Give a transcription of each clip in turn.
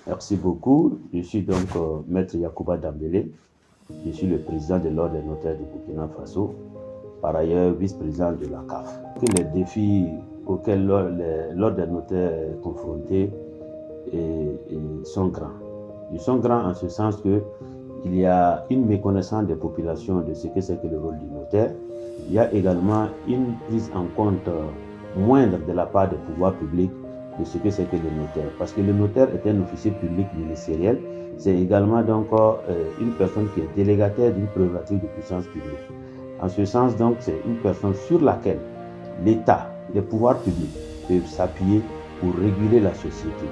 Merci beaucoup. Je suis donc Maître Yacouba Dambélé. Je suis le président de l'Ordre des notaires du Burkina Faso, par ailleurs vice-président de la CAF. Les défis auxquels l'Ordre des notaires est confronté sont grands. Ils sont grands en ce sens qu'il y a une méconnaissance des populations de ce que c'est que le rôle du notaire. Il y a également une prise en compte moindre de la part des pouvoirs publics de ce que c'est que le notaire. Parce que le notaire est un officier public ministériel. C'est également donc une personne qui est délégataire d'une prérogative de puissance publique. En ce sens, donc, c'est une personne sur laquelle l'État, les pouvoirs publics peuvent s'appuyer pour réguler la société.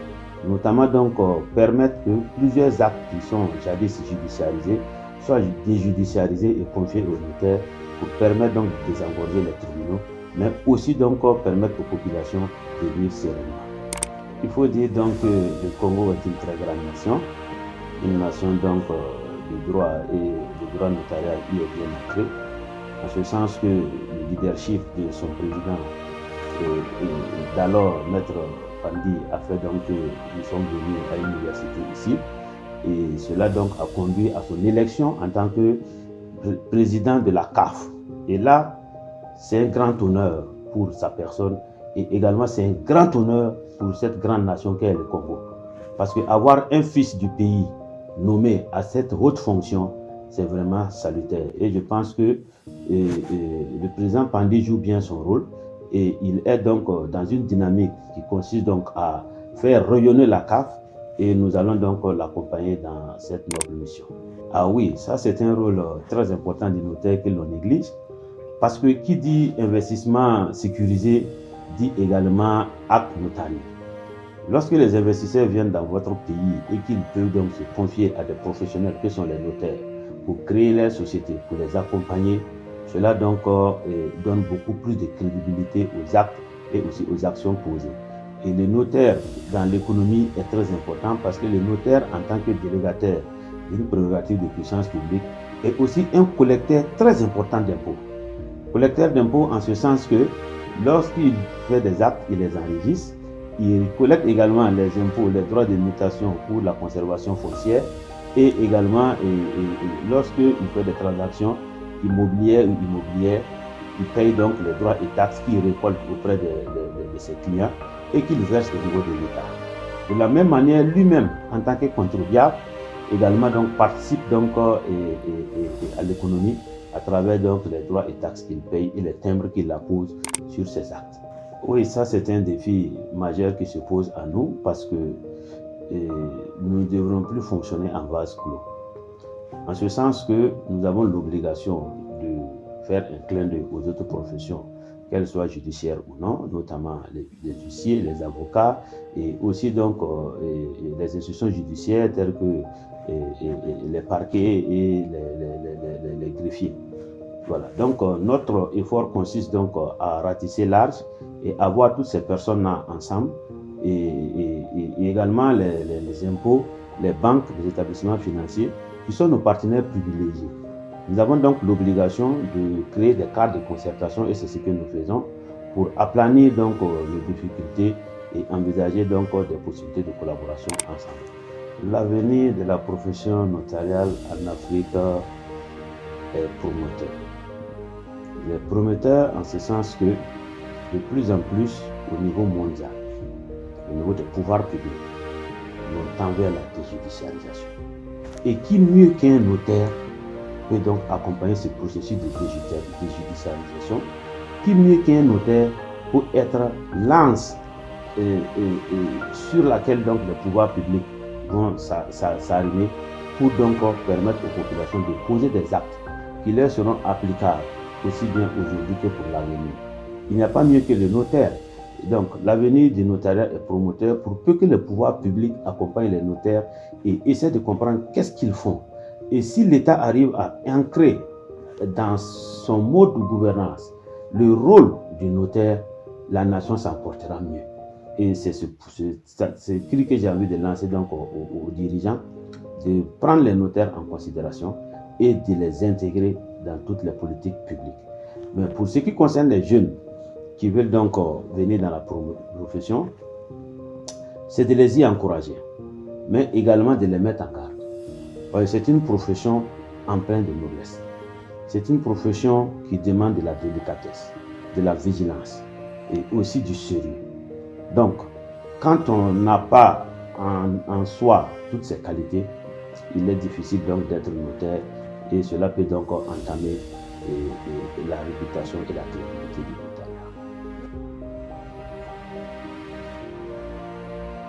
Notamment donc permettre que plusieurs actes qui sont jadis judiciarisés soient déjudiciarisés et confiés aux notaires pour permettre donc de désengorger les tribunaux, mais aussi donc permettre aux populations de vivre sereinement. Il faut dire donc que le Congo est une très grande nation, une nation donc de droit et de droit notarial y est bien ancré, en ce sens que le leadership de son président d'alors, Maître Pandi, a fait donc que nous sommes venus à l'université ici, et cela donc a conduit à son élection en tant que président de la CAF. Et là, c'est un grand honneur pour sa personne et également c'est un grand honneur pour cette grande nation qu'est le Congo. Parce qu'avoir un fils du pays nommé à cette haute fonction, c'est vraiment salutaire. Et je pense que le président Pandi joue bien son rôle et il est donc dans une dynamique qui consiste donc à faire rayonner la CAF et nous allons donc l'accompagner dans cette noble mission. Ah oui, ça c'est un rôle très important du notaire que l'on néglige. Parce que qui dit investissement sécurisé dit également acte notarié. Lorsque les investisseurs viennent dans votre pays et qu'ils peuvent donc se confier à des professionnels que sont les notaires pour créer leur société, pour les accompagner, cela donc donne beaucoup plus de crédibilité aux actes et aussi aux actions posées. Et le notaire dans l'économie est très important parce que le notaire en tant que délégataire d'une prérogative de puissance publique est aussi un collecteur très important d'impôts. Collecteur d'impôts en ce sens que lorsqu'il fait des actes, il les enregistre. Il collecte également les impôts, les droits de mutation pour la conservation foncière et également lorsqu'il fait des transactions immobilières ou immobilières, il paye donc les droits et taxes qu'il récolte auprès de ses clients et qu'il verse au niveau de l'État. De la même manière, lui-même, en tant que contribuable, également donc participe donc à l'économie à travers donc les droits et taxes qu'il paye et les timbres qu'il appose sur ses actes. Oui, ça c'est un défi majeur qui se pose à nous parce que nous ne devrons plus fonctionner en vase clos. En ce sens que nous avons l'obligation de faire un clin d'œil aux autres professions, qu'elles soient judiciaires ou non, notamment les huissiers, les avocats et aussi donc les institutions judiciaires telles que les parquets et les greffiers. Voilà. Donc notre effort consiste donc à ratisser large et avoir toutes ces personnes-là ensemble et également les impôts, les banques, les établissements financiers qui sont nos partenaires privilégiés. Nous avons donc l'obligation de créer des cadres de concertation et c'est ce que nous faisons pour aplanir donc les difficultés et envisager donc des possibilités de collaboration ensemble. L'avenir de la profession notariale en Afrique est prometteur. Il est prometteur en ce sens que de plus en plus au niveau mondial, au niveau des pouvoirs publics, on tend vers la déjudiciarisation. Et qui mieux qu'un notaire peut donc accompagner ce processus de déjudiciarisation? Qui mieux qu'un notaire pour être l'anse sur laquelle donc les pouvoirs publics vont s'arrimer pour donc permettre aux populations de poser des actes qui leur seront applicables aussi bien aujourd'hui que pour l'avenir. Il n'y a pas mieux que le notaire. Donc, l'avenir du notariat est promoteur pour peu que le pouvoir public accompagne les notaires et essaie de comprendre qu'est-ce qu'ils font. Et si l'État arrive à ancrer dans son mode de gouvernance le rôle du notaire, la nation s'en portera mieux. Et c'est ce cri que j'ai envie de lancer donc aux dirigeants, de prendre les notaires en considération et de les intégrer dans toutes les politiques publiques. Mais pour ce qui concerne les jeunes qui veulent donc venir dans la profession, c'est de les y encourager. mais également de les mettre en garde. C'est une profession empreinte de noblesse. C'est une profession qui demande de la délicatesse, de la vigilance et aussi du sérieux. Donc, quand on n'a pas en soi toutes ces qualités, il est difficile donc d'être notaire et cela peut donc entamer la réputation et la crédibilité du notaire.